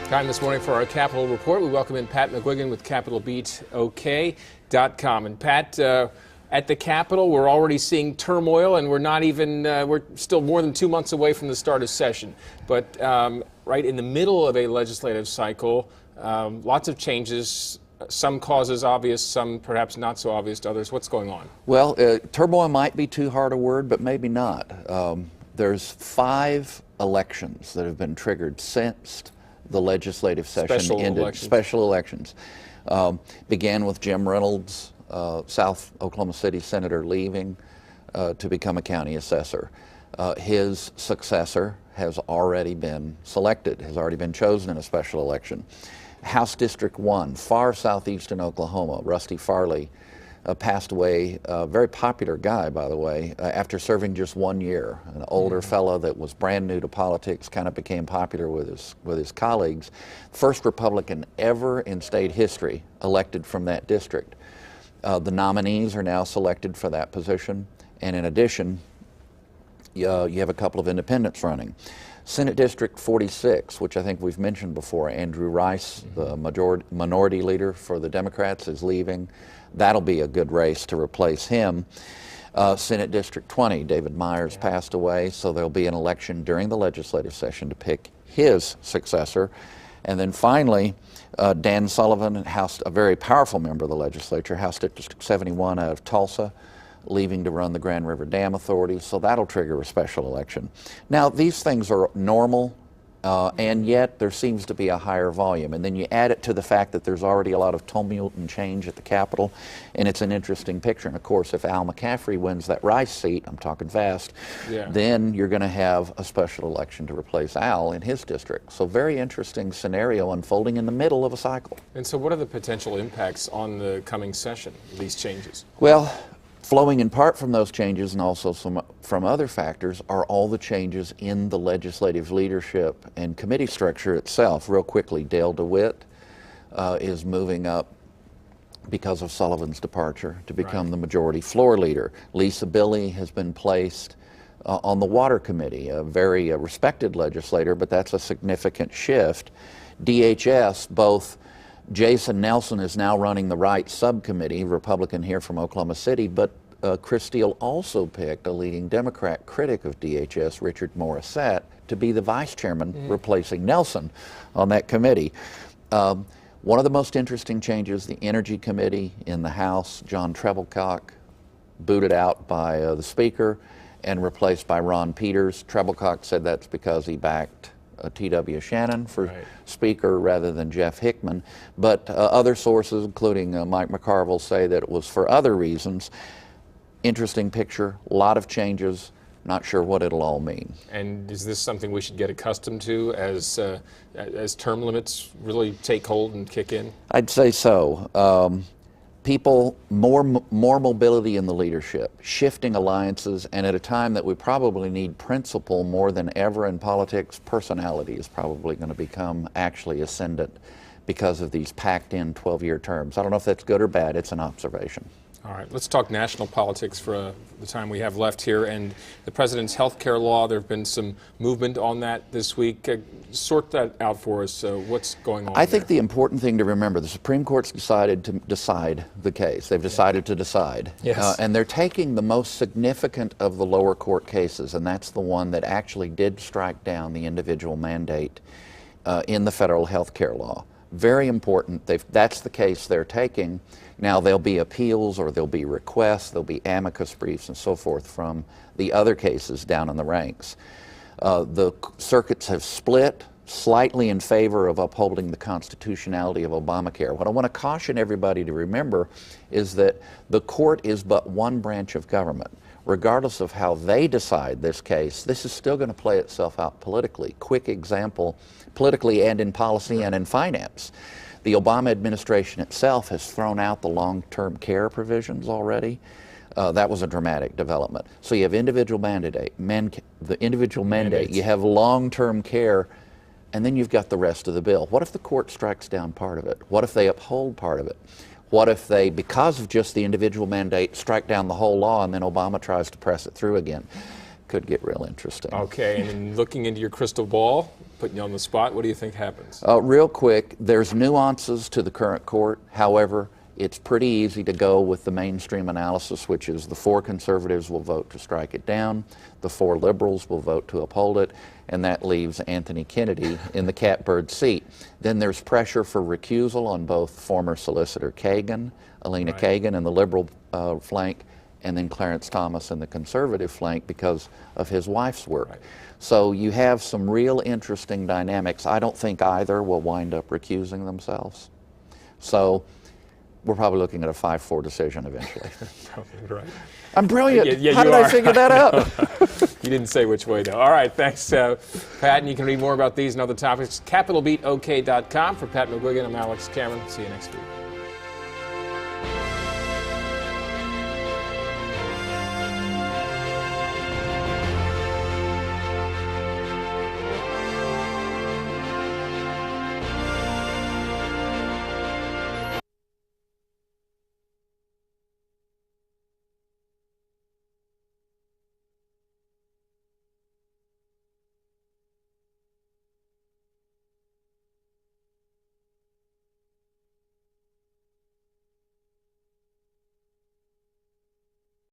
Time this morning for our Capitol Report. We welcome in Pat McGuigan with CapitolBeatOK.com. And Pat, at the Capitol, we're already seeing turmoil, and we're still more than 2 months away from the start of session. But right in the middle of a legislative cycle, lots of changes, some causes obvious, some perhaps not so obvious to others. What's going on? Well, turmoil might be too hard a word, but maybe not. There's 5 elections that have been triggered since the legislative session ended. Special elections. Began with Jim Reynolds, South Oklahoma City senator, leaving to become a county assessor. His successor has already been selected, has already been chosen in a special election. House District 1, far southeastern Oklahoma, Rusty Farley, passed away, a very popular guy, by the way, after serving just 1 year. An older fellow that was brand new to politics, kind of became popular with his colleagues. First Republican ever in state history elected from that district. The nominees are now selected for that position, and in addition, you have a couple of independents running. Senate District 46, which I think we've mentioned before, Andrew Rice, the minority leader for the Democrats, is leaving. That'll be a good race to replace him. Senate District 20, David Myers passed away, so there'll be an election during the legislative session to pick his successor. And then finally, Dan Sullivan, a very powerful member of the legislature, House District 71 out of Tulsa, leaving to run the Grand River Dam Authority, so that'll trigger a special election. Now, these things are normal, and yet there seems to be a higher volume. And then you add it to the fact that there's already a lot of tumult and change at the Capitol, and it's an interesting picture. And of course, if Al McCaffrey wins that Rice seat, I'm talking fast, then you're going to have a special election to replace Al in his district. So very interesting scenario unfolding in the middle of a cycle. And so what are the potential impacts on the coming session, these changes? Well, flowing in part from those changes and also from other factors are all the changes in the legislative leadership and committee structure itself. Real quickly, Dale DeWitt is moving up because of Sullivan's departure to become the majority floor leader. Lisa Billy has been placed on the Water Committee, a very respected legislator, but that's a significant shift. DHS, both Jason Nelson is now running the Rights Subcommittee, Republican here from Oklahoma City, but Kris Steele also picked a leading Democrat critic of DHS, Richard Morissette, to be the vice chairman, replacing Nelson on that committee. One of the most interesting changes, the Energy Committee in the House, John Treblecock, booted out by the Speaker and replaced by Ron Peters. Treblecock said that's because he backed T.W. Shannon for Speaker rather than Jeff Hickman, but other sources, including Mike McCarville, say that it was for other reasons. Interesting picture, a lot of changes, not sure what it'll all mean. And is this something we should get accustomed to as term limits really take hold and kick in? I'd say so. People, more mobility in the leadership, shifting alliances, and at a time that we probably need principle more than ever in politics, personality is probably going to become actually ascendant because of these packed-in 12-year terms. I don't know if that's good or bad. It's an observation. All right, let's talk national politics for the time we have left here. And the president's health care law, there have been some movement on that this week. Sort that out for us. What's going on I think the important thing to remember, the Supreme Court's decided to decide the case. They've decided to decide. And they're taking the most significant of the lower court cases, and that's the one that actually did strike down the individual mandate in the federal health care law. Very important. That's the case they're taking. Now, there'll be appeals or there'll be requests, there'll be amicus briefs and so forth from the other cases down in the ranks. The circuits have split slightly in favor of upholding the constitutionality of Obamacare. What I want to caution everybody to remember is that the court is but one branch of government. Regardless of how they decide this case, this is still going to play itself out politically. Quick example, politically and in policy and in finance. The Obama administration itself has thrown out the long-term care provisions already. That was a dramatic development. So you have individual mandate, you have long-term care, and then you've got the rest of the bill. What if the court strikes down part of it? What if they uphold part of it? What if they, because of just the individual mandate, strike down the whole law and then Obama tries to press it through again? Could get real interesting. Okay, and then looking into your crystal ball, Putting you on the spot, what do you think happens? Real quick, there's nuances to the current court. However, it's pretty easy to go with the mainstream analysis, which is the 4 conservatives will vote to strike it down, the 4 liberals will vote to uphold it, and that leaves Anthony Kennedy in the catbird seat. Then there's pressure for recusal on both former Solicitor Kagan, Alina Kagan in the liberal flank, and then Clarence Thomas in the conservative flank because of his wife's work. Right. So you have some real interesting dynamics. I don't think either will wind up recusing themselves. So we're probably looking at a 5-4 decision eventually. Probably right. I'm brilliant. Yeah, How did I figure that out? You didn't say which way, though. All right, thanks, Pat. And you can read more about these and other topics. CapitalBeatOK.com. For Pat McGuigan, I'm Alex Cameron. See you next week.